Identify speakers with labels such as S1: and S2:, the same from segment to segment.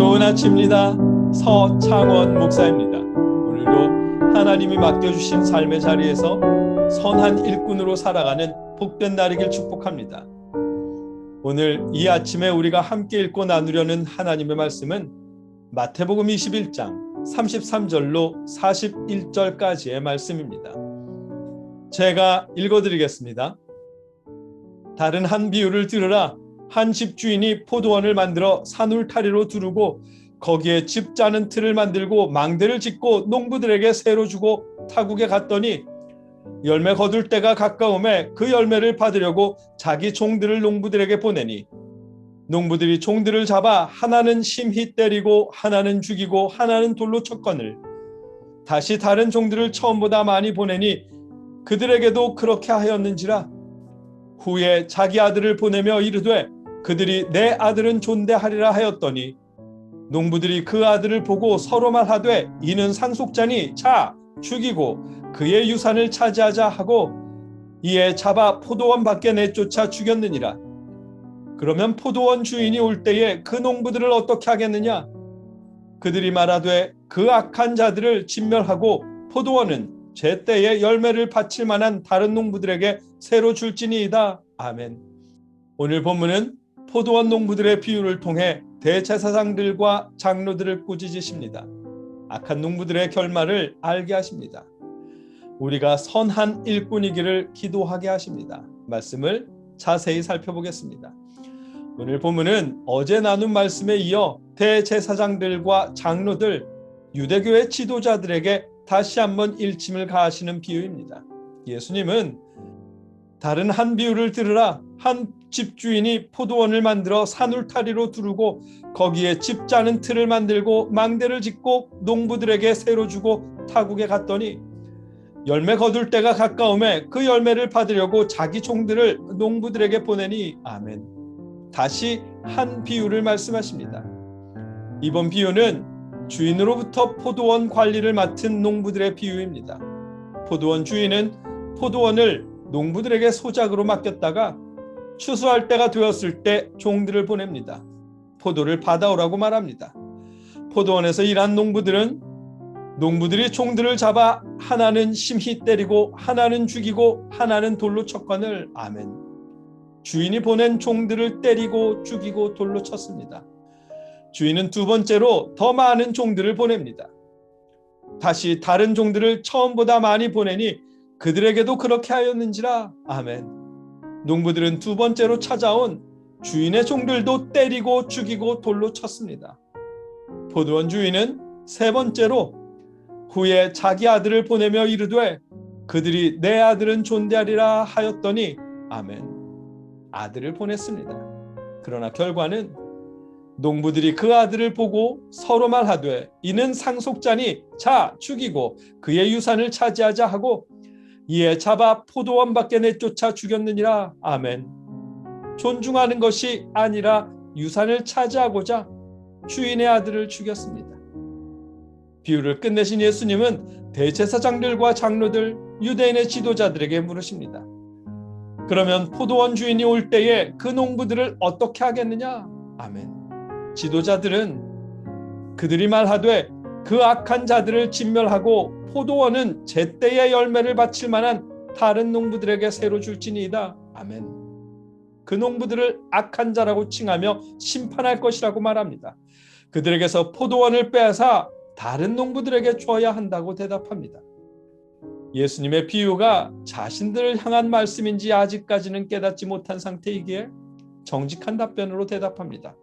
S1: 좋은 아침입니다. 서창원 목사입니다. 오늘도 하나님이 맡겨주신 삶의 자리에서 선한 일꾼으로 살아가는 복된 날이길 축복합니다. 오늘 이 아침에 우리가 함께 읽고 나누려는 하나님의 말씀은 마태복음 21장 33절로 41절까지의 말씀입니다. 제가 읽어드리겠습니다. 다른 한 비유를 들으라. 한 집주인이 포도원을 만들어 산울타리로 두르고 거기에 집 짜는 틀을 만들고 망대를 짓고 농부들에게 새로 주고 타국에 갔더니 열매 거둘 때가 가까움에 그 열매를 받으려고 자기 종들을 농부들에게 보내니 농부들이 종들을 잡아 하나는 심히 때리고 하나는 죽이고 하나는 돌로 쳤거늘 다시 다른 종들을 처음보다 많이 보내니 그들에게도 그렇게 하였는지라. 후에 자기 아들을 보내며 이르되 그들이 내 아들은 존대하리라 하였더니 농부들이 그 아들을 보고 서로 말하되 이는 상속자니 자 죽이고 그의 유산을 차지하자 하고 이에 잡아 포도원 밖에 내쫓아 죽였느니라. 그러면 포도원 주인이 올 때에 그 농부들을 어떻게 하겠느냐? 그들이 말하되 그 악한 자들을 진멸하고 포도원은 제때에 열매를 바칠 만한 다른 농부들에게 새로 줄지니이다. 아멘. 오늘 본문은 포도원 농부들의 비유를 통해 대제사장들과 장로들을 꾸짖으십니다. 악한 농부들의 결말을 알게 하십니다. 우리가 선한 일꾼이기를 기도하게 하십니다. 말씀을 자세히 살펴보겠습니다. 오늘 본문은 어제 나눈 말씀에 이어 대제사장들과 장로들, 유대교의 지도자들에게 다시 한번 일침을 가하시는 비유입니다. 예수님은 다른 한 비유를 들으라. 한 집주인이 포도원을 만들어 산울타리로 두르고 거기에 집 짜는 틀을 만들고 망대를 짓고 농부들에게 새로 주고 타국에 갔더니 열매 거둘 때가 가까움에 그 열매를 받으려고 자기 종들을 농부들에게 보내니. 아멘. 다시 한 비유를 말씀하십니다. 이번 비유는 주인으로부터 포도원 관리를 맡은 농부들의 비유입니다. 포도원 주인은 포도원을 농부들에게 소작으로 맡겼다가 추수할 때가 되었을 때 종들을 보냅니다. 포도를 받아오라고 말합니다. 포도원에서 일한 농부들이 종들을 잡아 하나는 심히 때리고 하나는 죽이고 하나는 돌로 쳤거늘. 아멘. 주인이 보낸 종들을 때리고 죽이고 돌로 쳤습니다. 주인은 두 번째로 더 많은 종들을 보냅니다. 다시 다른 종들을 처음보다 많이 보내니 그들에게도 그렇게 하였는지라. 아멘. 농부들은 두 번째로 찾아온 주인의 종들도 때리고 죽이고 돌로 쳤습니다. 포도원 주인은 세 번째로 후에 자기 아들을 보내며 이르되 그들이 내 아들은 존대하리라 하였더니. 아멘. 아들을 보냈습니다. 그러나 결과는 농부들이 그 아들을 보고 서로 말하되 이는 상속자니 자 죽이고 그의 유산을 차지하자 하고 이에 잡아 포도원 밖에 내쫓아 죽였느니라. 아멘. 존중하는 것이 아니라 유산을 차지하고자 주인의 아들을 죽였습니다. 비유를 끝내신 예수님은 대제사장들과 장로들, 유대인의 지도자들에게 물으십니다. 그러면 포도원 주인이 올 때에 그 농부들을 어떻게 하겠느냐? 아멘. 지도자들은 그들이 말하되 그 악한 자들을 진멸하고 포도원은 제때의 열매를 바칠 만한 다른 농부들에게 새로 줄지니이다. 아멘. 그 농부들을 악한 자라고 칭하며 심판할 것이라고 말합니다. 그들에게서 포도원을 빼앗아 다른 농부들에게 줘야 한다고 대답합니다. 예수님의 비유가 자신들을 향한 말씀인지 아직까지는 깨닫지 못한 상태이기에 정직한 답변으로 대답합니다.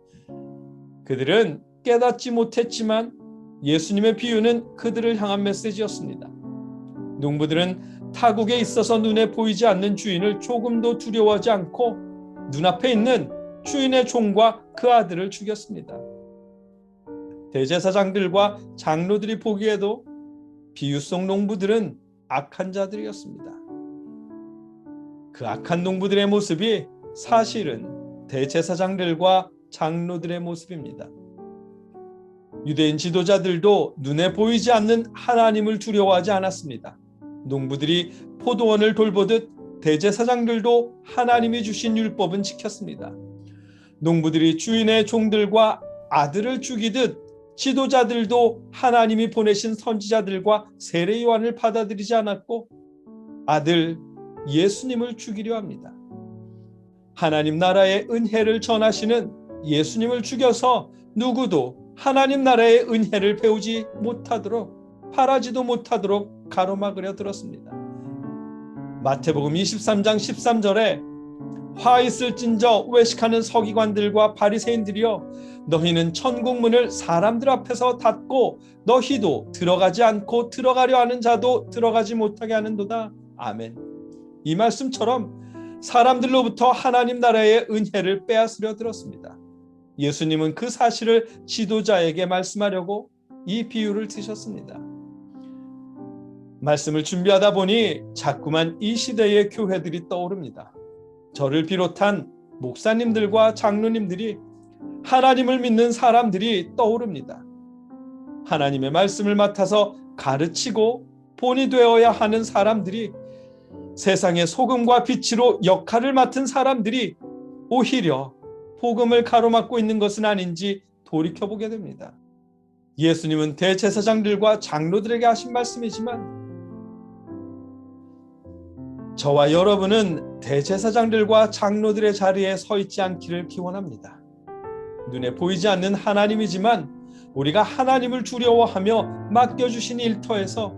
S1: 그들은 깨닫지 못했지만 예수님의 비유는 그들을 향한 메시지였습니다. 농부들은 타국에 있어서 눈에 보이지 않는 주인을 조금도 두려워하지 않고 눈앞에 있는 주인의 종과 그 아들을 죽였습니다. 대제사장들과 장로들이 보기에도 비유 속 농부들은 악한 자들이었습니다. 그 악한 농부들의 모습이 사실은 대제사장들과 장로들의 모습입니다. 유대인 지도자들도 눈에 보이지 않는 하나님을 두려워하지 않았습니다. 농부들이 포도원을 돌보듯 대제사장들도 하나님이 주신 율법은 지켰습니다. 농부들이 주인의 종들과 아들을 죽이듯 지도자들도 하나님이 보내신 선지자들과 세례 요한을 받아들이지 않았고 아들 예수님을 죽이려 합니다. 하나님 나라의 은혜를 전하시는 예수님을 죽여서 누구도 하나님 나라의 은혜를 배우지 못하도록, 바라지도 못하도록 가로막으려 들었습니다. 마태복음 23장 13절에 화 있을진저 외식하는 서기관들과 바리새인들이여, 너희는 천국 문을 사람들 앞에서 닫고 너희도 들어가지 않고 들어가려 하는 자도 들어가지 못하게 하는도다. 아멘. 이 말씀처럼 사람들로부터 하나님 나라의 은혜를 빼앗으려 들었습니다. 예수님은 그 사실을 지도자에게 말씀하려고 이 비유를 드셨습니다. 말씀을 준비하다 보니 자꾸만 이 시대의 교회들이 떠오릅니다. 저를 비롯한 목사님들과 장로님들이, 하나님을 믿는 사람들이 떠오릅니다. 하나님의 말씀을 맡아서 가르치고 본이 되어야 하는 사람들이, 세상의 소금과 빛으로 역할을 맡은 사람들이 오히려 복음을 가로막고 있는 것은 아닌지 돌이켜보게 됩니다. 예수님은 대제사장들과 장로들에게 하신 말씀이지만 저와 여러분은 대제사장들과 장로들의 자리에 서 있지 않기를 기원합니다. 눈에 보이지 않는 하나님이지만 우리가 하나님을 두려워하며 맡겨주신 일터에서,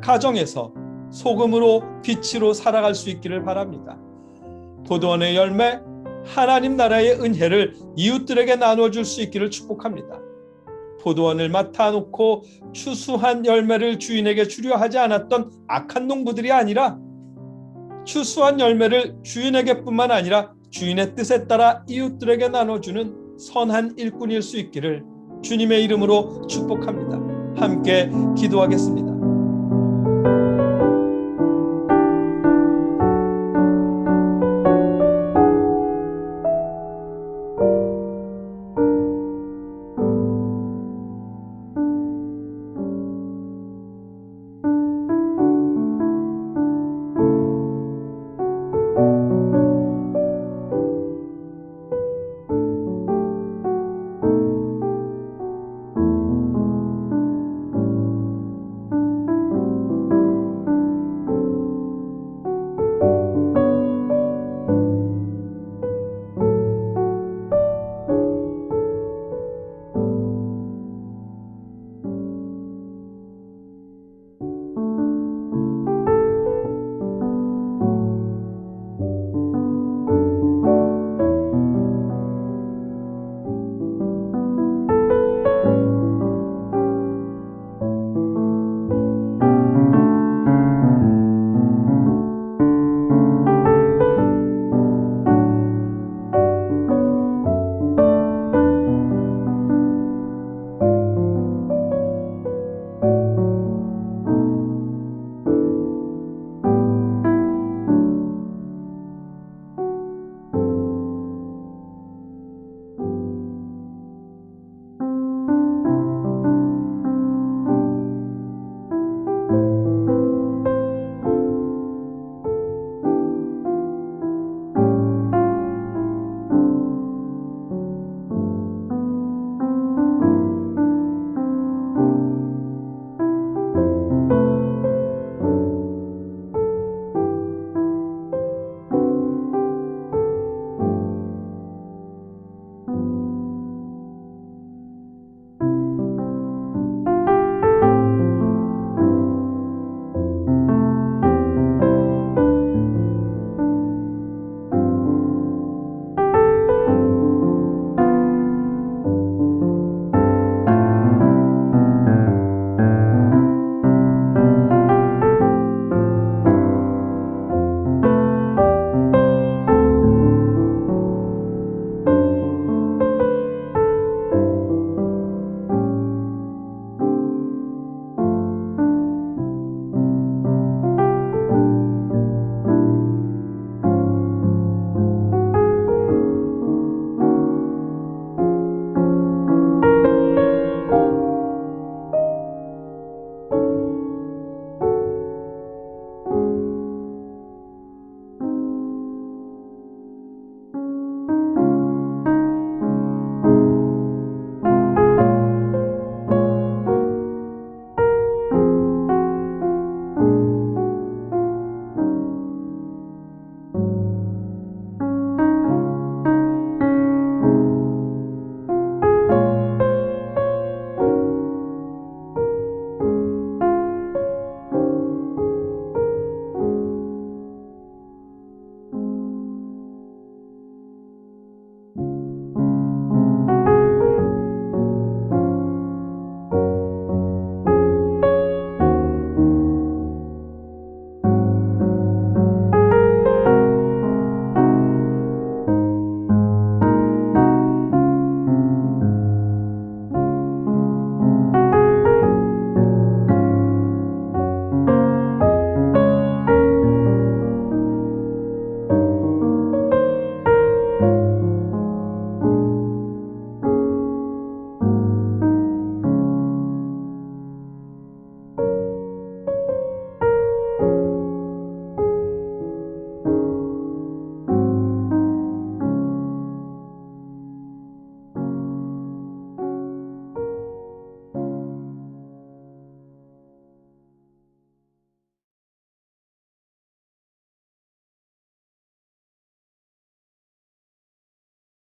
S1: 가정에서 소금으로 빛으로 살아갈 수 있기를 바랍니다. 포도원의 열매, 하나님 나라의 은혜를 이웃들에게 나눠줄 수 있기를 축복합니다. 포도원을 맡아놓고 추수한 열매를 주인에게 주려 하지 않았던 악한 농부들이 아니라, 추수한 열매를 주인에게뿐만 아니라 주인의 뜻에 따라 이웃들에게 나눠주는 선한 일꾼일 수 있기를 주님의 이름으로 축복합니다. 함께 기도하겠습니다.